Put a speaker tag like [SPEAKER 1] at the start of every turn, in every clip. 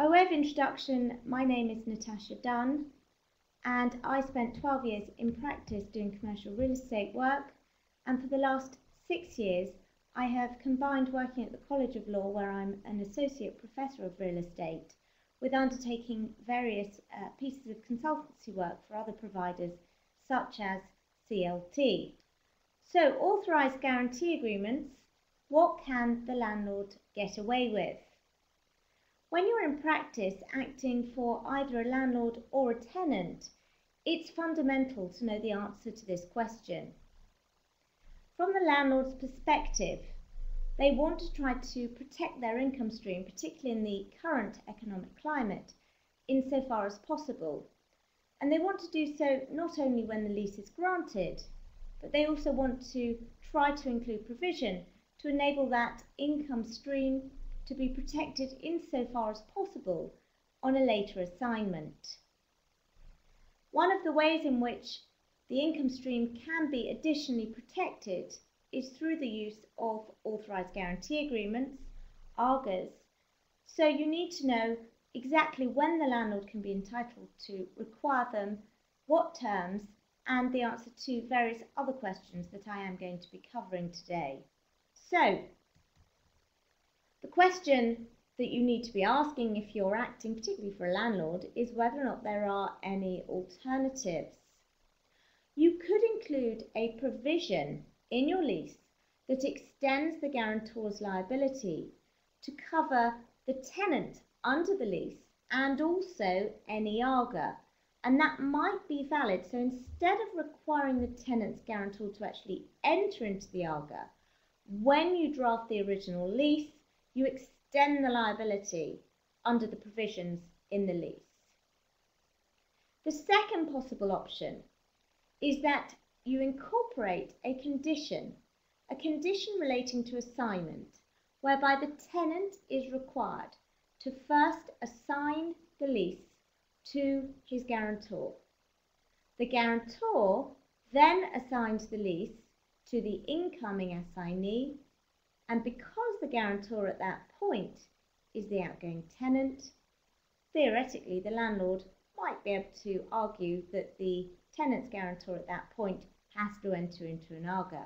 [SPEAKER 1] By way of introduction, my name is Natasha Dunn, and I spent 12 years in practice doing commercial real estate work, and for the last 6 years I have combined working at the College of Law, where I'm an associate professor of real estate, with undertaking various pieces of consultancy work for other providers such as CLT. So, authorised guarantee agreements, what can the landlord get away with? When you're in practice acting for either a landlord or a tenant, it's fundamental to know the answer to this question. From the landlord's perspective, they want to try to protect their income stream, particularly in the current economic climate, insofar as possible. And they want to do so not only when the lease is granted, but they also want to try to include provision to enable that income stream to be protected insofar as possible on a later assignment. One of the ways in which the income stream can be additionally protected is through the use of authorised guarantee agreements, AGAs. So you need to know exactly when the landlord can be entitled to require them, what terms, and the answer to various other questions that I am going to be covering today. So, the question that you need to be asking if you're acting, particularly for a landlord, is whether or not there are any alternatives. You could include a provision in your lease that extends the guarantor's liability to cover the tenant under the lease and also any AGA, and that might be valid. So instead of requiring the tenant's guarantor to actually enter into the AGA, when you draft the original lease, you extend the liability under the provisions in the lease. The second possible option is that you incorporate a condition relating to assignment, whereby the tenant is required to first assign the lease to his guarantor. The guarantor then assigns the lease to the incoming assignee, and because the guarantor at that point is the outgoing tenant, theoretically the landlord might be able to argue that the tenant's guarantor at that point has to enter into an AGA.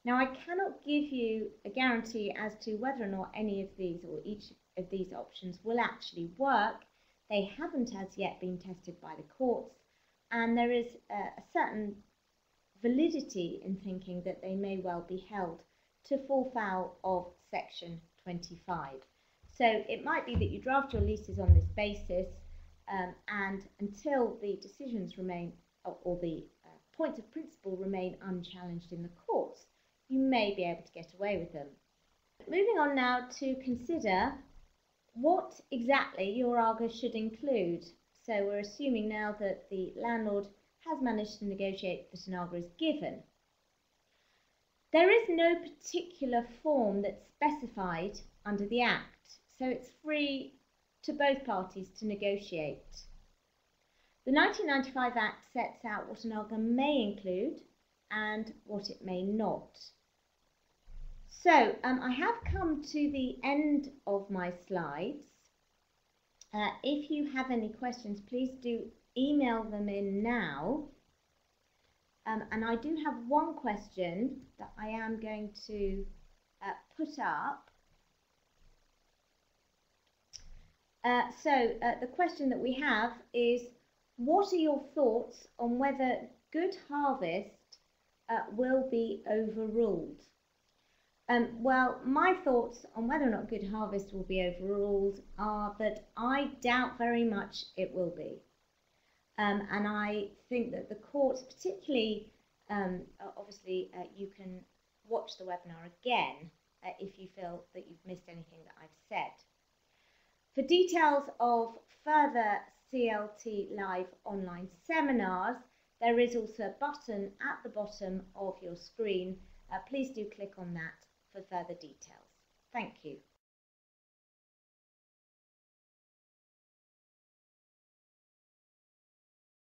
[SPEAKER 1] Now, I cannot give you a guarantee as to whether or not any of these or each of these options will actually work. They haven't as yet been tested by the courts, and there is a certain validity in thinking that they may well be held to fall foul of Section 25. So it might be that you draft your leases on this basis, and until the decisions remain, or the points of principle remain unchallenged in the courts, you may be able to get away with them. Moving on now to consider what exactly your AGA should include. So we're assuming now that the landlord has managed to negotiate that an AGA is given. There is no particular form that's specified under the Act, so it's free to both parties to negotiate. The 1995 Act sets out what an AGA may include and what it may not. So I have come to the end of my slides. If you have any questions, please do email them in now. And I do have one question that I am going to put up. The question that we have is, what are your thoughts on whether Good Harvest will be overruled? Well, my thoughts on whether or not Good Harvest will be overruled are that I doubt very much it will be. And I think that the courts, particularly, obviously, you can watch the webinar again if you feel that you've missed anything that I've said. For details of further CLT live online seminars, there is also a button at the bottom of your screen. Please do click on that for further details. Thank you.